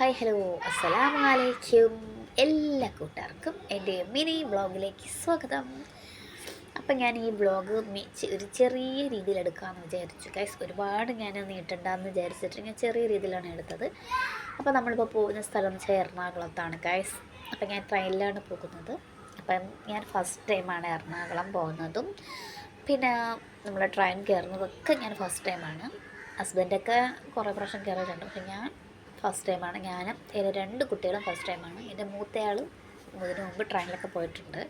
Hi hello അസ്സലാമു അലൈക്കും. എല്ലാ കൂട്ടുകാർക്കും എൻ്റെ മിനി വ്ളോഗിലേക്ക് സ്വാഗതം. അപ്പം ഞാൻ ഈ വ്ളോഗ് ഒരു ചെറിയ രീതിയിൽ എടുക്കാമെന്ന് വിചാരിച്ചു ഗൈസ്. ഒരുപാട് ഞാൻ നീട്ടണ്ടെന്ന് വിചാരിച്ചിട്ട് ഞാൻ ചെറിയ രീതിയിലാണ് എടുത്തത്. അപ്പോൾ നമ്മളിപ്പോൾ പോകുന്ന സ്ഥലം എന്ന് വെച്ചാൽ എറണാകുളത്താണ് ഗൈസ്. അപ്പം ഞാൻ ട്രെയിനിലാണ് പോകുന്നത്. അപ്പം ഞാൻ ഫസ്റ്റ് ടൈമാണ് എറണാകുളം പോകുന്നതും പിന്നെ നമ്മൾ ട്രെയിൻ കയറുന്നതൊക്കെ ഞാൻ ഫസ്റ്റ് ടൈമാണ്. ഹസ്ബൻഡൊക്കെ കുറേ പ്രാവശ്യം കയറിയിട്ടുണ്ട്, പക്ഷെ ഞാൻ ഫസ്റ്റ് ടൈമാണ്. ഞാനും എൻ്റെ 2 കുട്ടികളും ഫസ്റ്റ് ടൈമാണ്. എൻ്റെ മൂത്തയാളും ഇതിനു മുമ്പ് ട്രെയിനിലൊക്കെ പോയിട്ടുണ്ട്.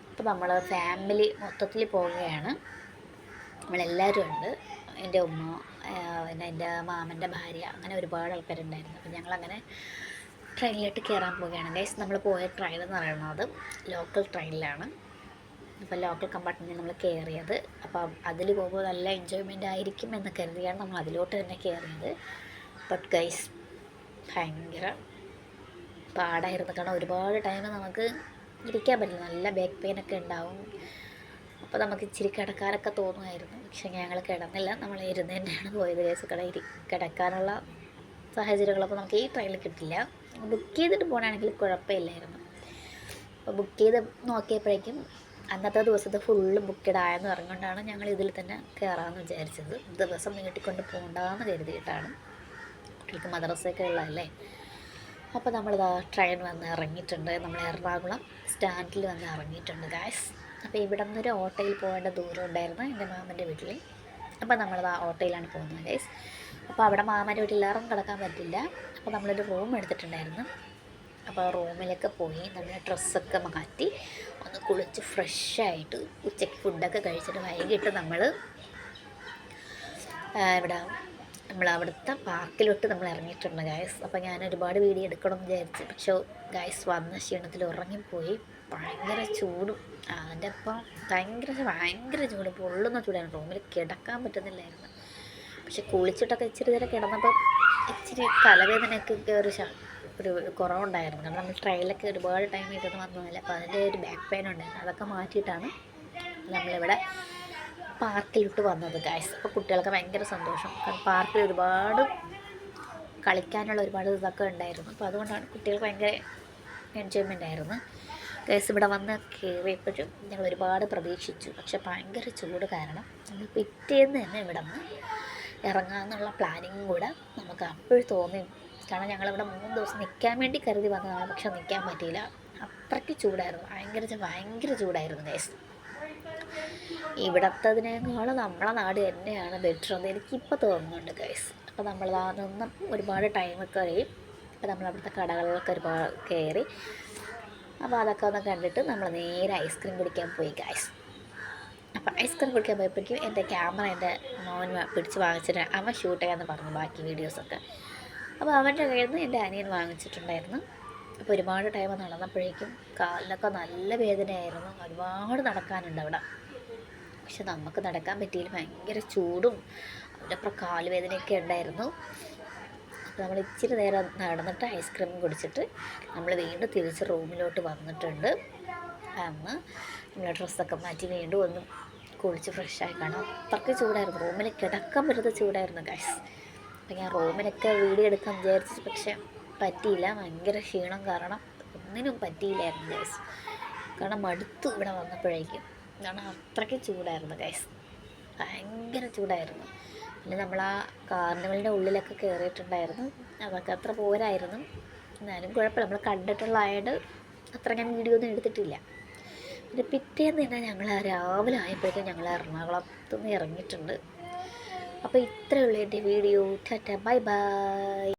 അപ്പോൾ നമ്മൾ ഫാമിലി മൊത്തത്തിൽ പോവുകയാണ്. നമ്മളെല്ലാവരും ഉണ്ട്. എൻ്റെ ഉമ്മ, പിന്നെ എൻ്റെ മാമൻ്റെ ഭാര്യ, അങ്ങനെ ഒരുപാട് ആൾക്കാരുണ്ടായിരുന്നു. അപ്പോൾ ഞങ്ങളങ്ങനെ ട്രെയിനിലോട്ട് കയറാൻ പോവുകയാണ് ഗൈസ്. നമ്മൾ പോയ ട്രെയിൻ എന്ന് പറയുന്നത് ലോക്കൽ ട്രെയിനിലാണ്. അപ്പോൾ ലോക്കൽ കമ്പാർട്ട്മെൻറ്റിൽ നമ്മൾ കയറിയത്. അപ്പം അതിൽ പോകുമ്പോൾ നല്ല എൻജോയ്മെൻ്റ് ആയിരിക്കും എന്ന് കരുതിയാണ് നമ്മൾ അതിലോട്ട് തന്നെ കയറിയത്. ബട്ട് ഗൈസ് ഭയങ്കര പാടായിരുന്നു. കാരണം ഒരുപാട് ടൈം നമുക്ക് ഇരിക്കാൻ പറ്റില്ല, നല്ല ബാക്ക് പെയിനൊക്കെ ഉണ്ടാവും. അപ്പോൾ നമുക്ക് ഇച്ചിരി കിടക്കാനൊക്കെ തോന്നുമായിരുന്നു, പക്ഷെ ഞങ്ങൾ കിടന്നില്ല. നമ്മൾ ഇരുന്ന് തന്നെയാണ് പോയത് ഗൈസ്. കിടക്കാനുള്ള സാഹചര്യങ്ങളപ്പോൾ നമുക്ക് ഈ ട്രെയിനിൽ കിട്ടില്ല. ബുക്ക് ചെയ്തിട്ട് പോകണമെങ്കിൽ കുഴപ്പമില്ലായിരുന്നു. അപ്പോൾ ബുക്ക് ചെയ്ത് നോക്കിയപ്പോഴേക്കും അന്നത്തെ ദിവസത്തെ ഫുള്ള് ബുക്കഡ് ആയെന്ന് പറഞ്ഞുകൊണ്ടാണ് ഞങ്ങൾ ഇതിൽ തന്നെ കയറാമെന്ന് വിചാരിച്ചത്. ദിവസം നീട്ടിക്കൊണ്ട് പോകണ്ടെന്ന് കരുതിയിട്ടാണ്. കുട്ടികൾക്ക് മദ്രസയൊക്കെ ഉള്ളതല്ലേ. അപ്പോൾ നമ്മളിതാ ട്രെയിൻ വന്ന് ഇറങ്ങിയിട്ടുണ്ട്. നമ്മൾ എറണാകുളം സ്റ്റാൻഡിൽ വന്ന് ഇറങ്ങിയിട്ടുണ്ട് ഗായ്സ്. അപ്പോൾ ഇവിടെ നിന്നൊരു ഓട്ടോയിൽ പോകേണ്ട ദൂരം ഉണ്ടായിരുന്നു എൻ്റെ മാമൻ്റെ വീട്ടിൽ. അപ്പോൾ നമ്മളിതാ ഓട്ടോയിലാണ് പോകുന്നത് ഗായ്സ്. അപ്പോൾ അവിടെ മാമൻ്റെ വീട്ടിൽ ഇറങ്ങി കിടക്കാൻ പറ്റില്ല. അപ്പോൾ നമ്മളൊരു റൂം എടുത്തിട്ടുണ്ടായിരുന്നു. അപ്പോൾ റൂമിലൊക്കെ പോയി നമ്മൾ ഡ്രസ്സൊക്കെ മാറ്റി ഒന്ന് കുളിച്ച് ഫ്രഷായിട്ട് ഉച്ചയ്ക്ക് ഫുഡൊക്കെ കഴിച്ചിട്ട് വൈകിട്ട് നമ്മൾ അവിടുത്തെ പാർക്കിലോട്ട് നമ്മൾ ഇറങ്ങിയിട്ടുണ്ട് ഗായ്സ്. അപ്പോൾ ഞാൻ ഒരുപാട് വീഡിയോ എടുക്കണമെന്ന് വിചാരിച്ചു, പക്ഷേ ഗായ്സ് വന്ന ക്ഷീണത്തിൽ ഉറങ്ങിപ്പോയി. ഭയങ്കര ചൂടും അതിൻ്റെ ഒപ്പം ഭയങ്കര ചൂട്, പൊള്ളുന്ന ചൂടാണ്. റൂമിൽ കിടക്കാൻ പറ്റുന്നില്ലായിരുന്നു. പക്ഷെ കുളിച്ചിട്ടൊക്കെ ഇച്ചിരി നേരം കിടന്നപ്പോൾ ഇച്ചിരി തലവേദനയൊക്കെ ഒരു കുറവുണ്ടായിരുന്നു. കാരണം നമ്മൾ ട്രെയിനിലൊക്കെ ഒരുപാട് ടൈം ഇരുന്ന് വന്നതല്ല. അപ്പോൾ അതിൻ്റെ ഒരു ബാക്ക് പെയിൻ ഉണ്ടായിരുന്നു. അതൊക്കെ മാറ്റിയിട്ടാണ് നമ്മളിവിടെ പാർക്കിലോട്ട് വന്നത് ഗായ്സ്. അപ്പോൾ കുട്ടികൾക്ക് ഭയങ്കര സന്തോഷം. കാരണം പാർക്കിൽ ഒരുപാട് കളിക്കാനുള്ള ഒരുപാട് ഇതൊക്കെ ഉണ്ടായിരുന്നു. അപ്പോൾ അതുകൊണ്ടാണ് കുട്ടികൾക്ക് ഭയങ്കര എൻജോയ്മെൻ്റ് ആയിരുന്നു ഗായ്സ്. ഇവിടെ വന്ന് കയറിയപ്പോഴും ഞങ്ങൾ ഒരുപാട് പ്രതീക്ഷിച്ചു, പക്ഷെ ഭയങ്കര ചൂട് കാരണം നമ്മൾ പിറ്റേന്ന് തന്നെ ഇവിടെ നിന്ന് ഇറങ്ങാമെന്നുള്ള പ്ലാനിങ്ങും കൂടെ നമുക്ക് അപ്പോഴും തോന്നി. കാരണം ഞങ്ങളിവിടെ 3 ദിവസം നിൽക്കാൻ വേണ്ടി കരുതി വന്നതാണ്, പക്ഷെ നിൽക്കാൻ പറ്റിയില്ല. അത്രയ്ക്ക് ചൂടായിരുന്നു, ഭയങ്കര ചൂടായിരുന്നു ഗൈസ്. ഇവിടത്തതിനേക്കാളും നമ്മളെ നാട് തന്നെയാണ് ബെറ്റർ എന്ന് എനിക്കിപ്പോൾ തോന്നുന്നുണ്ട് ഗൈസ്. അപ്പോൾ നമ്മളതാ നിന്നും ഒരുപാട് ടൈമൊക്കെ കഴിയും. അപ്പോൾ നമ്മളവിടുത്തെ കടകളിലൊക്കെ ഒരുപാട് കയറി. അപ്പോൾ അതൊക്കെ ഒന്ന് കണ്ടിട്ട് നമ്മൾ നേരെ ഐസ്ക്രീം കുടിക്കാൻ പോയി ഗൈസ്. അപ്പോൾ ഐസ്ക്രീം കുടിക്കാൻ പോയപ്പോഴേക്കും എൻ്റെ ക്യാമറ എൻ്റെ മോൻ പിടിച്ച് വാങ്ങിച്ചിട്ട് അവൻ ഷൂട്ട് ചെയ്യാമെന്ന് പറഞ്ഞു ബാക്കി വീഡിയോസൊക്കെ. അപ്പോൾ അവൻ്റെ കയ്യിൽ നിന്ന് എൻ്റെ അനിയൻ വാങ്ങിച്ചിട്ടുണ്ടായിരുന്നു. അപ്പോൾ ഒരുപാട് ടൈം നടന്നപ്പോഴേക്കും കാലിനൊക്കെ നല്ല വേദനയായിരുന്നു. ഒരുപാട് നടക്കാനുണ്ട് അവിടെ, പക്ഷെ നമുക്ക് നടക്കാൻ പറ്റിയില്ല. ഭയങ്കര ചൂടും അതിൻ്റെ അപ്പുറം കാല് വേദനയൊക്കെ ഉണ്ടായിരുന്നു. അപ്പോൾ നമ്മൾ ഇച്ചിരി നേരം നടന്നിട്ട് ഐസ്ക്രീം കുടിച്ചിട്ട് നമ്മൾ വീണ്ടും തിരിച്ച് റൂമിലോട്ട് വന്നിട്ടുണ്ട്. അന്ന് നമ്മൾ ഡ്രസ്സൊക്കെ മാറ്റി വീണ്ടും ഒന്ന് കുളിച്ച് ഫ്രഷായി. കാണാം അത്രയ്ക്ക് ചൂടായിരുന്നു. റൂമിൽ കിടക്കാൻ പറ്റുന്ന ചൂടായിരുന്നു ഗൈസ്. അപ്പോൾ ഞാൻ റൂമിലൊക്കെ വീഡിയോ എടുക്കാൻ വിചാരിച്ചു, പക്ഷെ പറ്റിയില്ല. ഭയങ്കര ക്ഷീണം കാരണം ഒന്നിനും പറ്റിയില്ലായിരുന്നു ഗൈസ്. കാരണം മടുത്തു ഇവിടെ വന്നപ്പോഴേക്കും. കാരണം അത്രയ്ക്ക് ചൂടായിരുന്നു ഗൈസ്, ഭയങ്കര ചൂടായിരുന്നു. പിന്നെ നമ്മൾ ആ കാർണിവലിൻ്റെ ഉള്ളിലൊക്കെ കയറിയിട്ടുണ്ടായിരുന്നു. അതൊക്കെ അത്ര പോരായിരുന്നു, എന്നാലും കുഴപ്പമില്ല. നമ്മൾ കണ്ടിട്ടുള്ളതായത് അത്ര ഞാൻ വീഡിയോ ഒന്നും എടുത്തിട്ടില്ല. പിന്നെ പിറ്റേന്ന് തന്നെ ഞങ്ങൾ രാവിലെ ആയപ്പോഴേക്കും ഞങ്ങൾ എറണാകുളത്തുനിന്ന് ഇറങ്ങിയിട്ടുണ്ട്. അപ്പോൾ ഇത്രയേ ഉള്ളൂ എൻ്റെ വീഡിയോ. Tata bye bye.